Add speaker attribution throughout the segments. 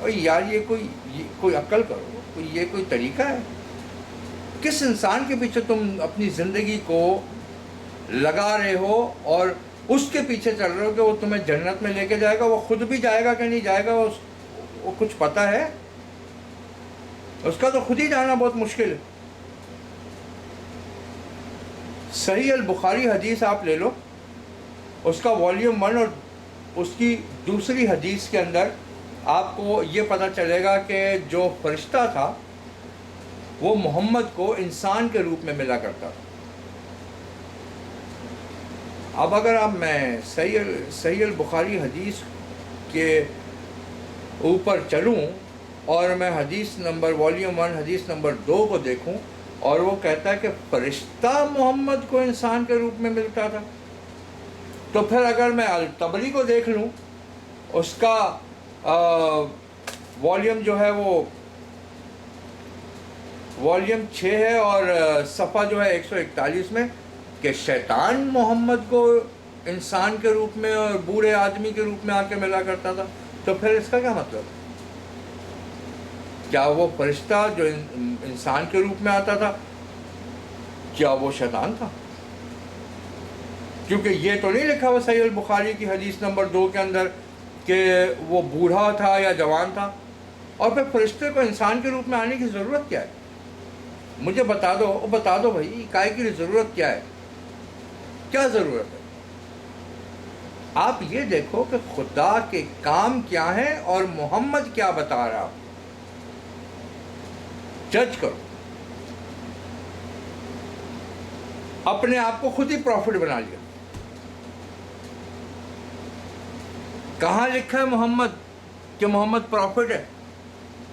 Speaker 1: اور یار یہ کوئی عقل کرو، یہ کوئی طریقہ ہے؟ کس انسان کے پیچھے تم اپنی زندگی کو لگا رہے ہو اور اس کے پیچھے چل رہے ہو کہ وہ تمہیں جنت میں لے کے جائے گا؟ وہ خود بھی جائے گا کہ نہیں جائے گا وہ کچھ پتہ ہے؟ اس کا تو خود ہی جانا بہت مشکل ہے۔ صحیح البخاری حدیث آپ لے لو، اس کا والیوم 1 اور اس کی دوسری حدیث کے اندر آپ کو یہ پتہ چلے گا کہ جو فرشتہ تھا وہ محمد کو انسان کے روپ میں ملا کرتا تھا۔ اب اگر میں صحیح البخاری حدیث کے اوپر چلوں اور میں حدیث نمبر والیوم 1 حدیث نمبر 2 کو دیکھوں اور وہ کہتا ہے کہ فرشتہ محمد کو انسان کے روپ میں ملتا تھا، تو پھر اگر میں الطبری کو دیکھ لوں، اس کا والیوم جو ہے وہ والیوم 6 ہے اور صفحہ جو ہے 141 میں، کہ شیطان محمد کو انسان کے روپ میں اور بوڑھے آدمی کے روپ میں آ کے ملا کرتا تھا، تو پھر اس کا کیا مطلب؟ کیا وہ فرشتہ جو انسان کے روپ میں آتا تھا کیا وہ شیطان تھا؟ کیونکہ یہ تو نہیں لکھا ہوا صحیح البخاری کی حدیث نمبر 2 کے اندر کہ وہ بوڑھا تھا یا جوان تھا۔ اور پھر فرشتے کو انسان کے روپ میں آنے کی ضرورت کیا ہے؟ مجھے بتا دو بھائی، کائے کی ضرورت کیا ہے؟ کیا ضرورت ہے؟ آپ یہ دیکھو کہ خدا کے کام کیا ہیں اور محمد کیا بتا رہا، جج کرو، اپنے آپ کو خود ہی پروفٹ بنا لیا۔ کہاں لکھا ہے محمد کہ محمد پروفٹ ہے؟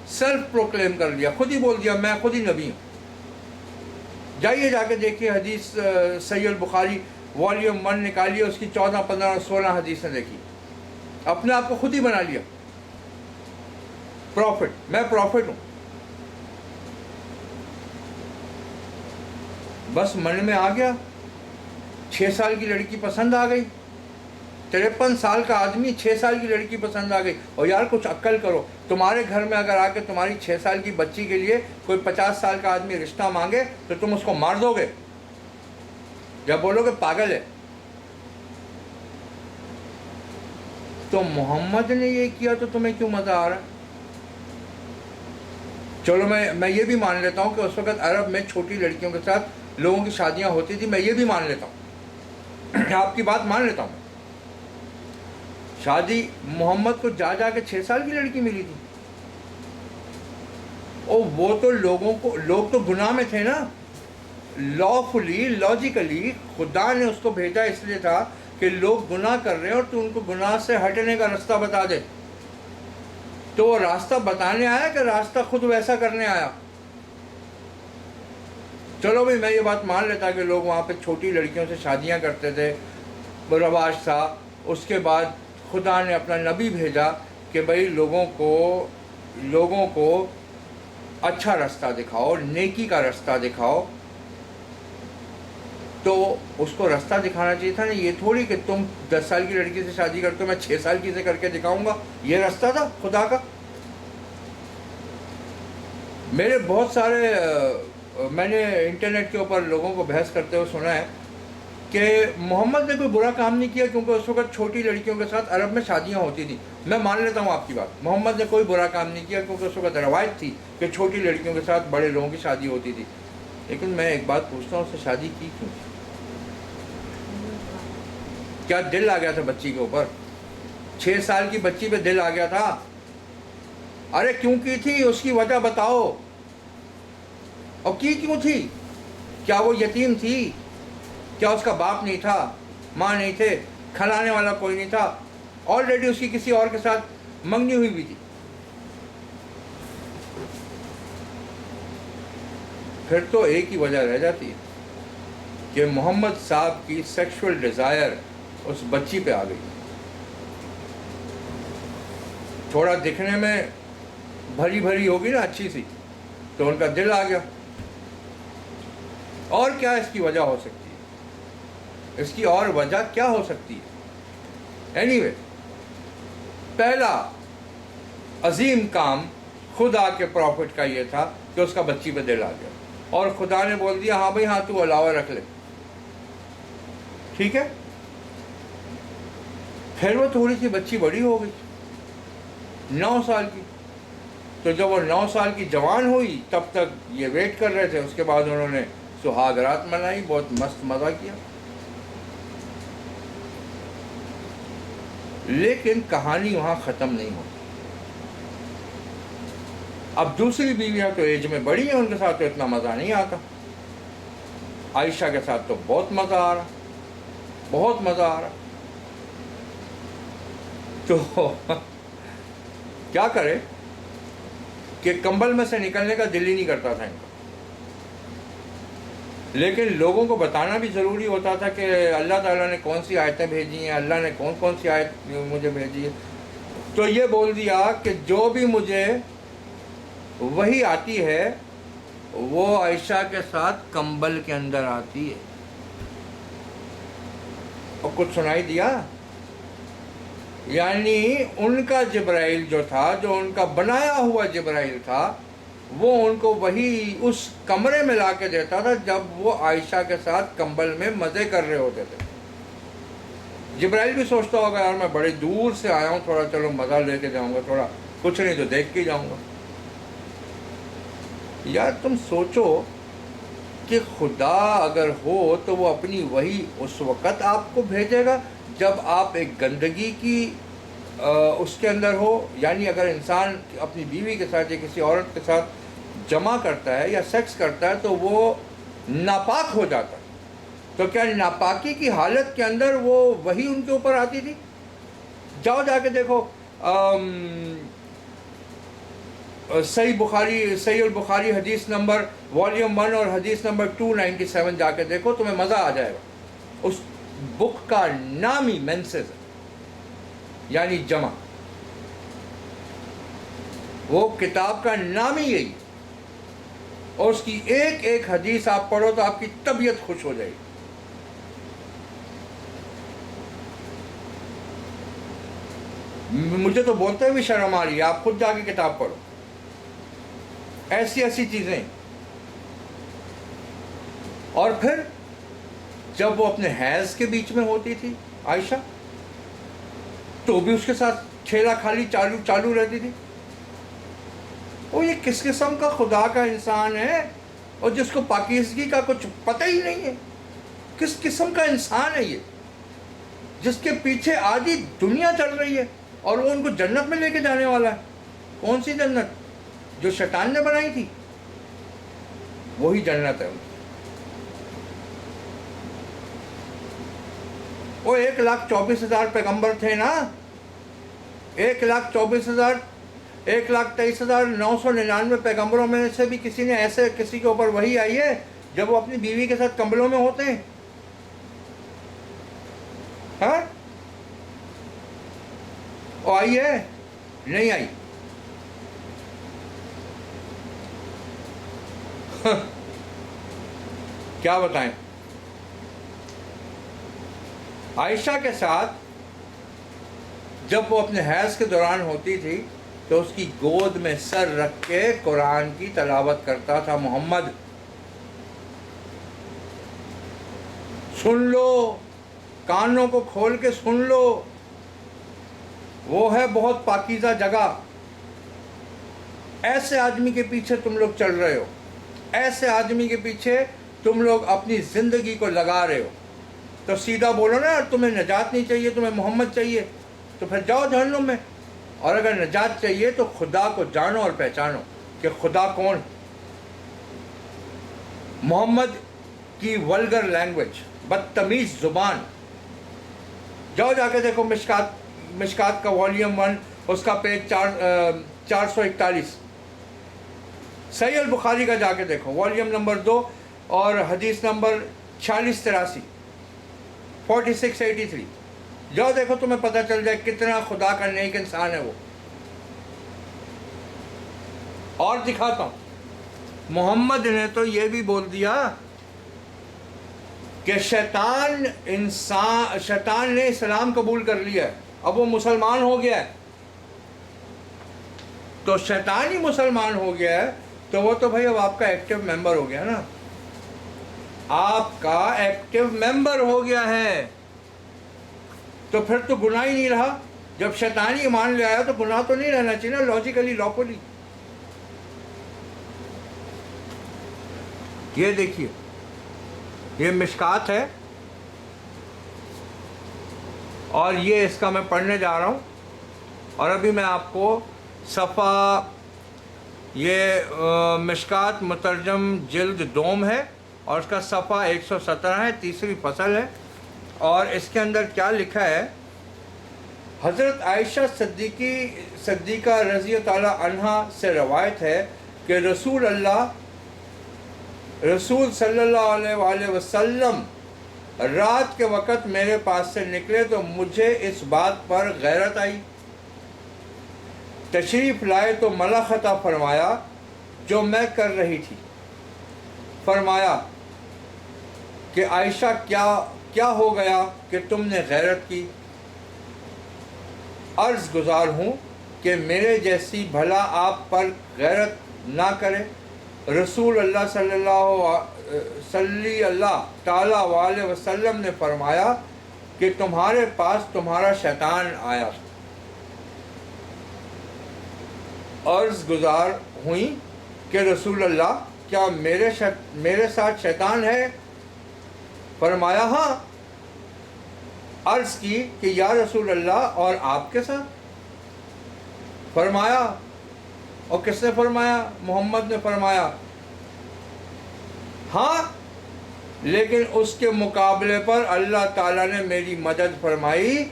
Speaker 1: سیلف پروکلیم کر لیا، خود ہی بول دیا میں خود ہی نبی ہوں۔ جائیے جا کے دیکھیے حدیث صحیح البخاری والیوم 1 نکالیے، اس کی 14، 15 اور 16 حدیثیں دیکھیے، اپنے آپ کو خود ہی بنا لیا پروفٹ، میں پروفٹ ہوں۔ بس من میں آ گیا، 6 سال کی لڑکی پسند آ گئی، 53 سال کا آدمی 6 سال کی لڑکی پسند آ گئی۔ اور یار کچھ عقل کرو، تمہارے گھر میں اگر آ کے تمہاری 6 سال کی بچی کے لیے کوئی 50 سال کا آدمی رشتہ مانگے تو تم اس کو مار دو گے یا بولو گے پاگل ہے؟ تو محمد نے یہ کیا تو تمہیں کیوں مزہ آ رہا ہے؟ چلو میں یہ بھی مان لیتا ہوں کہ اس وقت عرب میں چھوٹی لڑکیوں کے ساتھ لوگوں کی شادیاں ہوتی تھی، میں یہ بھی مان لیتا ہوں، آپ کی بات مان لیتا ہوں۔ شادی محمد کو جا کے 6 سال کی لڑکی ملی تھی، اور وہ تو لوگ تو گناہ میں تھے نا، لافلی لاجیکلی خدا نے اس کو بھیجا اس لیے تھا کہ لوگ گناہ کر رہے ہیں اور تو ان کو گناہ سے ہٹنے کا راستہ بتا دے۔ تو وہ راستہ بتانے آیا کہ راستہ خود ویسا کرنے آیا؟ چلو بھائی میں یہ بات مان لیتا کہ لوگ وہاں پہ چھوٹی لڑکیوں سے شادیاں کرتے تھے، رواج تھا۔ اس کے بعد خدا نے اپنا نبی بھیجا کہ بھائی لوگوں کو اچھا راستہ دکھاؤ، نیکی کا راستہ دکھاؤ۔ تو اس کو راستہ دکھانا چاہیے تھا نا، یہ تھوڑی کہ تم 10 سال کی لڑکی سے شادی کرتے ہو میں 6 سال کی سے کر کے دکھاؤں گا، یہ راستہ تھا خدا کا۔ میرے بہت سارے میں نے انٹرنیٹ کے اوپر لوگوں کو بحث کرتے ہوئے سنا ہے کہ محمد نے کوئی برا کام نہیں کیا کیونکہ اس وقت چھوٹی لڑکیوں کے ساتھ عرب میں شادیاں ہوتی تھیں۔ میں مان لیتا ہوں آپ کی بات، محمد نے کوئی برا کام نہیں کیا کیونکہ اس وقت روایت تھی کہ چھوٹی لڑکیوں کے ساتھ بڑے لوگوں کی شادی ہوتی تھی۔ لیکن میں ایک بات پوچھتا ہوں، اس سے شادی کی کیوں؟ کیا دل آ گیا تھا بچی کے اوپر؟ 6 سال کی بچی پہ دل آ گیا تھا؟ ارے کیوں کی تھی، اس کی وجہ بتاؤ، اور کی کیوں تھی؟ کیا وہ یتیم تھی؟ کیا اس کا باپ نہیں تھا، ماں نہیں تھے، کھلانے والا کوئی نہیں تھا؟ آلریڈی اس کی کسی اور کے ساتھ منگنی ہوئی بھی تھی۔ پھر تو ایک ہی وجہ رہ جاتی ہے کہ محمد صاحب کی سیکشول ڈیزائر اس بچی پہ آ گئی، تھوڑا دکھنے میں بھری بھری ہوگی نا اچھی سی، تو ان کا دل آ گیا۔ اور کیا اس کی وجہ ہو سکتی ہے؟ اس کی اور وجہ کیا ہو سکتی ہے؟ اینی وے، پہلا عظیم کام خدا کے پروفٹ کا یہ تھا کہ اس کا بچی پہ دل آ گیا، اور خدا نے بول دیا ہاں بھائی ہاں تو علاوہ رکھ لے، ٹھیک ہے۔ پھر وہ تھوڑی سی بچی بڑی ہو گئی، 9 سال کی، تو جب وہ 9 سال کی جوان ہوئی تب تک یہ ویٹ کر رہے تھے، اس کے بعد انہوں نے سہاگ رات منائی، بہت مست مزہ کیا۔ لیکن کہانی وہاں ختم نہیں ہوتی۔ اب دوسری بیویاں تو ایج میں بڑی ہیں، ان کے ساتھ تو اتنا مزہ نہیں آتا۔ عائشہ کے ساتھ تو بہت مزہ آ رہا، بہت مزہ آ رہا۔ تو کیا کرے کہ کمبل میں سے نکلنے کا دل ہی نہیں کرتا تھا ان کا، لیکن لوگوں کو بتانا بھی ضروری ہوتا تھا کہ اللہ تعالیٰ نے کون سی آیتیں بھیجی ہیں، اللہ نے کون کون سی آیت مجھے بھیجی ہے۔ تو یہ بول دیا کہ جو بھی مجھے وہی آتی ہے وہ عائشہ کے ساتھ کمبل کے اندر آتی ہے۔ اور کچھ سنائی دیا، یعنی ان کا جبرائیل جو تھا، جو ان کا بنایا ہوا جبرائیل تھا، وہ ان کو وہی اس کمرے میں لا کے دیتا تھا جب وہ عائشہ کے ساتھ کمبل میں مزے کر رہے ہوتے تھے۔ جبرائیل بھی سوچتا ہوگا یار میں بڑے دور سے آیا ہوں، تھوڑا چلو مزہ لے کے جاؤں گا، تھوڑا کچھ نہیں تو دیکھ کے جاؤں گا۔ یار تم سوچو کہ خدا اگر ہو تو وہ اپنی وہی اس وقت آپ کو بھیجے گا جب آپ ایک گندگی کی اس کے اندر ہو، یعنی اگر انسان اپنی بیوی کے ساتھ یا کسی عورت کے ساتھ جمع کرتا ہے یا سیکس کرتا ہے تو وہ ناپاک ہو جاتا ہے، تو کیا ناپاکی کی حالت کے اندر وہ وہی ان کے اوپر آتی تھی؟ جاؤ جا کے دیکھو صحیح البخاری حدیث نمبر والیوم 1 اور حدیث نمبر 297 جا کے دیکھو، تمہیں مزہ آ جائے گا۔ اس بک کا نام ہی مینسز ہے، یعنی جمع، وہ کتاب کا نام ہی یہی، اور اس کی ایک ایک حدیث آپ پڑھو تو آپ کی طبیعت خوش ہو جائے گی۔ مجھے تو بولتے ہوئے شرم آ رہی ہے، آپ خود جا کے کتاب پڑھو، ایسی ایسی چیزیں۔ اور پھر جب وہ اپنے حیض کے بیچ میں ہوتی تھی عائشہ، تو بھی اس کے ساتھ کھیلا کھالی چالو رہتی تھی۔ وہ یہ کس قسم کا خدا کا انسان ہے، اور جس کو پاکیزگی کا کچھ پتہ ہی نہیں ہے؟ کس قسم کا انسان ہے یہ، جس کے پیچھے آدھی دنیا چل رہی ہے اور وہ ان کو جنت میں لے کے جانے والا ہے؟ کون سی جنت؟ جو شیطان نے بنائی تھی، وہی جنت ہے ان کی۔ وہ 1,24,000 پیغمبر تھے نا، 1,23,999 پیغمبروں میں سے بھی کسی نے ایسے کسی کے اوپر وہی آئی ہے جب وہ اپنی بیوی کے ساتھ کمبلوں میں ہوتے ہیں؟ ہاں، وہ آئی ہے؟ نہیں آئی۔ کیا بتائیں؟ عائشہ کے ساتھ جب وہ اپنے حیض کے دوران ہوتی تھی تو اس کی گود میں سر رکھ کے قرآن کی تلاوت کرتا تھا محمد۔ سن لو، کانوں کو کھول کے سن لو، وہ ہے بہت پاکیزہ جگہ۔ ایسے آدمی کے پیچھے تم لوگ چل رہے ہو، ایسے آدمی کے پیچھے تم لوگ اپنی زندگی کو لگا رہے ہو، تو سیدھا بولو نا، تمہیں نجات نہیں چاہیے، تمہیں محمد چاہیے، تو پھر جاؤ جہنم میں۔ اور اگر نجات چاہیے تو خدا کو جانو اور پہچانو کہ خدا کون۔ محمد کی ولگر لینگویج، بدتمیز زبان، جاؤ جا کے دیکھو مشکات کا والیوم 1 اس کا پیج 441، صحیح البخاری کا جا کے دیکھو والیوم نمبر 2 اور حدیث نمبر 4683، 4683، جاؤ دیکھو، تمہیں پتہ چل جائے کتنا خدا کا نیک انسان ہے وہ۔ اور دکھاتا ہوں، محمد نے تو یہ بھی بول دیا کہ شیطان نے اسلام قبول کر لیا ہے، اب وہ مسلمان ہو گیا ہے۔ تو شیطان ہی مسلمان ہو گیا ہے تو وہ تو بھائی اب آپ کا ایکٹیو ممبر ہو گیا نا، آپ کا ایکٹیو ممبر ہو گیا ہے، تو پھر تو گناہ ہی نہیں رہا۔ جب شیطان ہی ایمان لے آیا تو گناہ تو نہیں رہنا چاہیے نا، لاجیکلی لاپولی۔ یہ دیکھیے، یہ مشکات ہے، اور یہ اس کا میں پڑھنے جا رہا ہوں، اور ابھی میں آپ کو صفحہ، یہ مشکات مترجم جلد دوم ہے، اور اس کا صفحہ 117 ہے، تیسری فصل ہے، اور اس کے اندر کیا لکھا ہے؟ حضرت عائشہ صدیقہ رضی تعالیٰ عنہا سے روایت ہے کہ رسول صلی اللہ علیہ وآلہ وسلم رات کے وقت میرے پاس سے نکلے تو مجھے اس بات پر غیرت آئی، تشریف لائے تو ملخ عطا فرمایا جو میں کر رہی تھی، فرمایا کہ عائشہ کیا ہو گیا کہ تم نے غیرت کی؟ عرض گزار ہوں کہ میرے جیسی بھلا آپ پر غیرت نہ کرے۔ رسول اللہ صلی اللہ تعالیٰ علیہ وسلم نے فرمایا کہ تمہارے پاس تمہارا شیطان آیا۔ عرض گزار ہوئی کہ رسول اللہ کیا میرے ساتھ شیطان ہے؟ فرمایا ہاں۔ عرض کی کہ یا رسول اللہ اور آپ کے ساتھ؟ فرمایا، اور کس نے فرمایا؟ محمد نے فرمایا ہاں، لیکن اس کے مقابلے پر اللہ تعالیٰ نے میری مدد فرمائی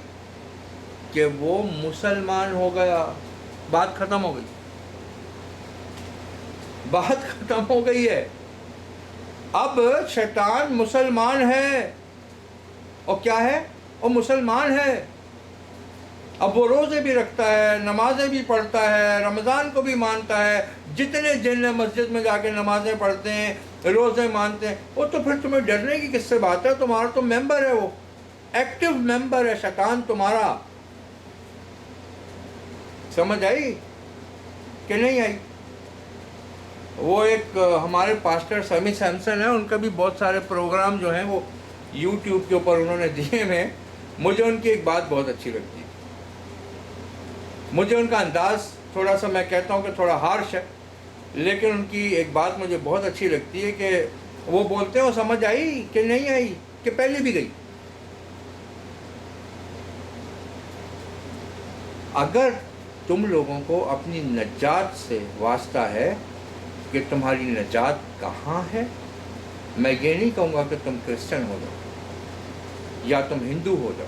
Speaker 1: کہ وہ مسلمان ہو گیا۔ بات ختم ہو گئی، بات ختم ہو گئی ہے۔ اب شیطان مسلمان ہے، اور کیا ہے؟ وہ مسلمان ہے۔ اب وہ روزے بھی رکھتا ہے، نمازیں بھی پڑھتا ہے، رمضان کو بھی مانتا ہے، جتنے جن مسجد میں جا کے نمازیں پڑھتے ہیں، روزے مانتے ہیں، وہ تو پھر تمہیں ڈرنے کی کس سے بات ہے؟ تمہارا تو ممبر ہے، وہ ایکٹیو ممبر ہے شیطان تمہارا۔ سمجھ آئی کہ نہیں آئی؟ وہ ایک ہمارے پاسٹر سیمی سیمسن ہیں، ان کا بھی بہت سارے پروگرام جو ہیں وہ یوٹیوب کے اوپر انہوں نے دیے ہیں۔ مجھے ان کی ایک بات بہت اچھی لگتی ہے، مجھے ان کا انداز تھوڑا سا، میں کہتا ہوں کہ تھوڑا ہارش ہے، لیکن ان کی ایک بات مجھے بہت اچھی لگتی ہے کہ وہ بولتے ہیں وہ سمجھ آئی کہ نہیں آئی کہ پہلے بھی گئی؟ اگر تم لوگوں کو اپنی نجات سے واسطہ ہے کہ تمہاری نجات کہاں ہے، میں یہ نہیں کہوں گا کہ تم کرسچن ہو جاؤ یا تم ہندو ہو جاؤ،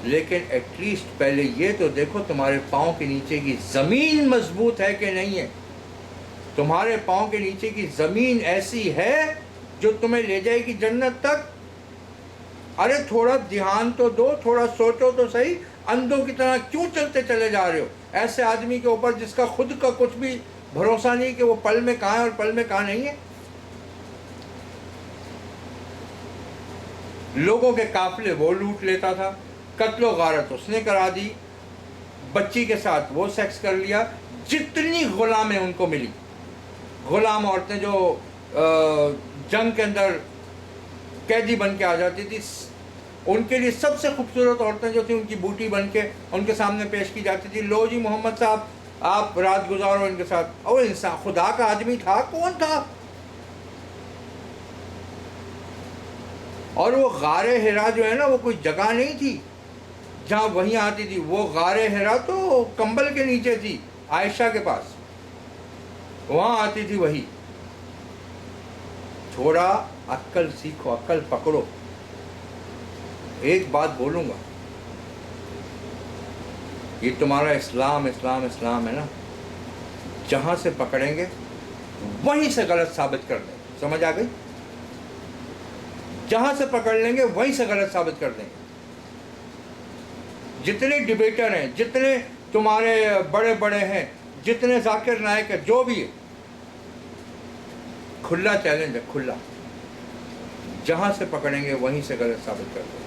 Speaker 1: لیکن ایٹ لیسٹ پہلے یہ تو دیکھو تمہارے پاؤں کے نیچے کی زمین مضبوط ہے کہ نہیں ہے۔ تمہارے پاؤں کے نیچے کی زمین ایسی ہے جو تمہیں لے جائے گی جنت تک؟ ارے تھوڑا دھیان تو دو، تھوڑا سوچو تو صحیح، اندھوں کی طرح کیوں چلتے چلے جا رہے ہو ایسے آدمی کے اوپر جس کا خود کا کچھ بھی بھروسہ نہیں کہ وہ پل میں کہاں ہے اور پل میں کہاں نہیں ہے۔ لوگوں کے قافلے وہ لوٹ لیتا تھا، قتل و غارت اس نے کرا دی، بچی کے ساتھ وہ سیکس کر لیا، جتنی غلامیں ان کو ملی، غلام عورتیں جو جنگ کے اندر قیدی بن کے آ جاتی تھی، ان کے لیے سب سے خوبصورت عورتیں جو تھیں ان کی بوٹی بن کے ان کے سامنے پیش کی جاتی تھی، لو جی محمد صاحب آپ رات گزارو ان کے ساتھ۔ اور انسان خدا کا آدمی تھا، کون تھا؟ اور وہ غار حرا جو ہے نا، وہ کوئی جگہ نہیں تھی جہاں وہیں آتی تھی، وہ غار حرا تو کمبل کے نیچے تھی عائشہ کے پاس، وہاں آتی تھی وہی۔ تھوڑا عقل سیکھو، عقل پکڑو۔ ایک بات بولوں گا، یہ تمہارا اسلام ہے نا، جہاں سے پکڑیں گے وہیں سے غلط ثابت کر دیں گے۔ سمجھ آ گئی؟ جہاں سے پکڑ لیں گے وہیں سے غلط ثابت کر دیں گے۔ جتنے ڈیبیٹر ہیں، جتنے تمہارے بڑے بڑے ہیں، جتنے ذاکر نائک ہیں، جو بھی ہے، کھلا چیلنج ہے، کھلا، جہاں سے پکڑیں گے وہیں سے غلط ثابت کر دیں گے۔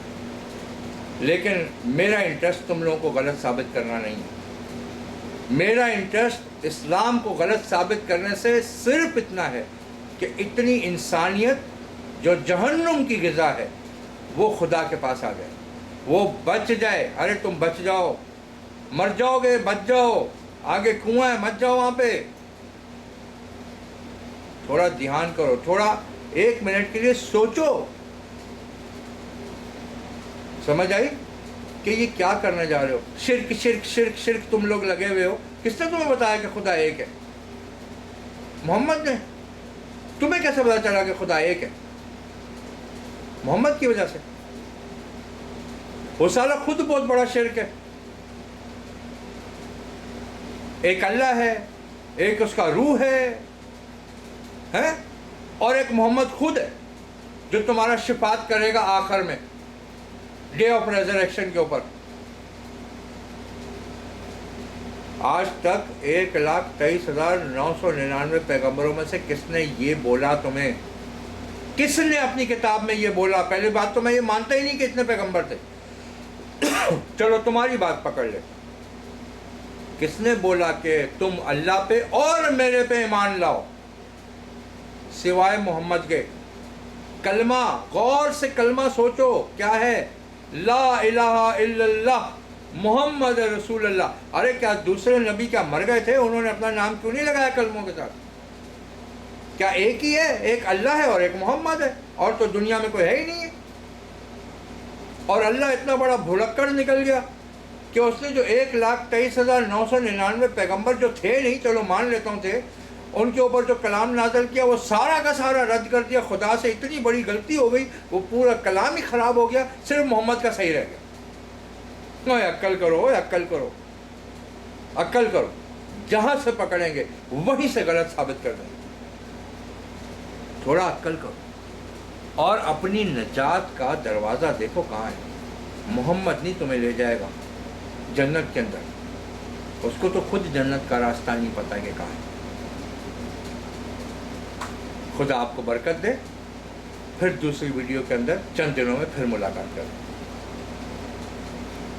Speaker 1: لیکن میرا انٹرسٹ تم لوگوں کو غلط ثابت کرنا نہیں ہے، میرا انٹرسٹ اسلام کو غلط ثابت کرنے سے صرف اتنا ہے کہ اتنی انسانیت جو جہنم کی غذا ہے وہ خدا کے پاس آ گئے، وہ بچ جائے۔ ارے تم بچ جاؤ، مر جاؤ گے بچ جاؤ، آگے کنواں ہے مت جاؤ وہاں پہ۔ تھوڑا دھیان کرو، تھوڑا 1 منٹ کے لیے سوچو، سمجھ آئی کہ یہ کیا کرنے جا رہے ہو؟ شرک شرک شرک شرک تم لوگ لگے ہوئے ہو۔ کس نے تمہیں بتایا کہ خدا ایک ہے؟ محمد نے۔ تمہیں کیسے پتا چلا کہ خدا ایک ہے؟ محمد کی وجہ سے۔ وہ سارا خود بہت بڑا شرک ہے۔ ایک اللہ ہے، ایک اس کا روح ہے اور ایک محمد خود ہے جو تمہارا شفاعت کرے گا آخر میں، ڈے آف ریزریکشن کے اوپر۔ آج تک 1,23,999 پیغمبروں میں سے کس نے یہ بولا تمہیں؟ کس نے اپنی کتاب میں یہ بولا؟ پہلی بات تو میں یہ مانتا ہی نہیں کہ اتنے پیغمبر تھے۔ چلو تمہاری بات پکڑ لے، کس نے بولا کہ تم اللہ پہ اور میرے پہ ایمان لاؤ سوائے محمد کے؟ کلمہ، غور سے کلمہ سوچو کیا ہے؟ لا الہ الا اللہ محمد رسول اللہ۔ ارے کیا دوسرے نبی کیا مر گئے تھے؟ انہوں نے اپنا نام کیوں نہیں لگایا کلموں کے ساتھ؟ کیا ایک ہی ہے؟ ایک اللہ ہے اور ایک محمد ہے، اور تو دنیا میں کوئی ہے ہی نہیں ہے۔ اور اللہ اتنا بڑا بھلکڑ نکل گیا کہ اس نے جو 1,23,999 پیغمبر جو تھے نہیں، چلو مان لیتا ہوں تھے، ان کے اوپر جو کلام نازل کیا وہ سارا کا سارا رد کر دیا۔ خدا سے اتنی بڑی غلطی ہو گئی، وہ پورا کلام ہی خراب ہو گیا، صرف محمد کا صحیح رہ گیا۔ عقل کرو، عقل کرو، عقل کرو، جہاں سے پکڑیں گے وہیں سے غلط ثابت کر دیں گے۔ تھوڑا عقل کرو اور اپنی نجات کا دروازہ دیکھو کہاں ہے۔ محمد نہیں تمہیں لے جائے گا جنت کے اندر، اس کو تو خود جنت کا راستہ نہیں پتہ کہ کہاں ہے۔ خدا آپ کو برکت دے۔ پھر دوسری ویڈیو کے اندر چند دنوں میں پھر ملاقات کریں۔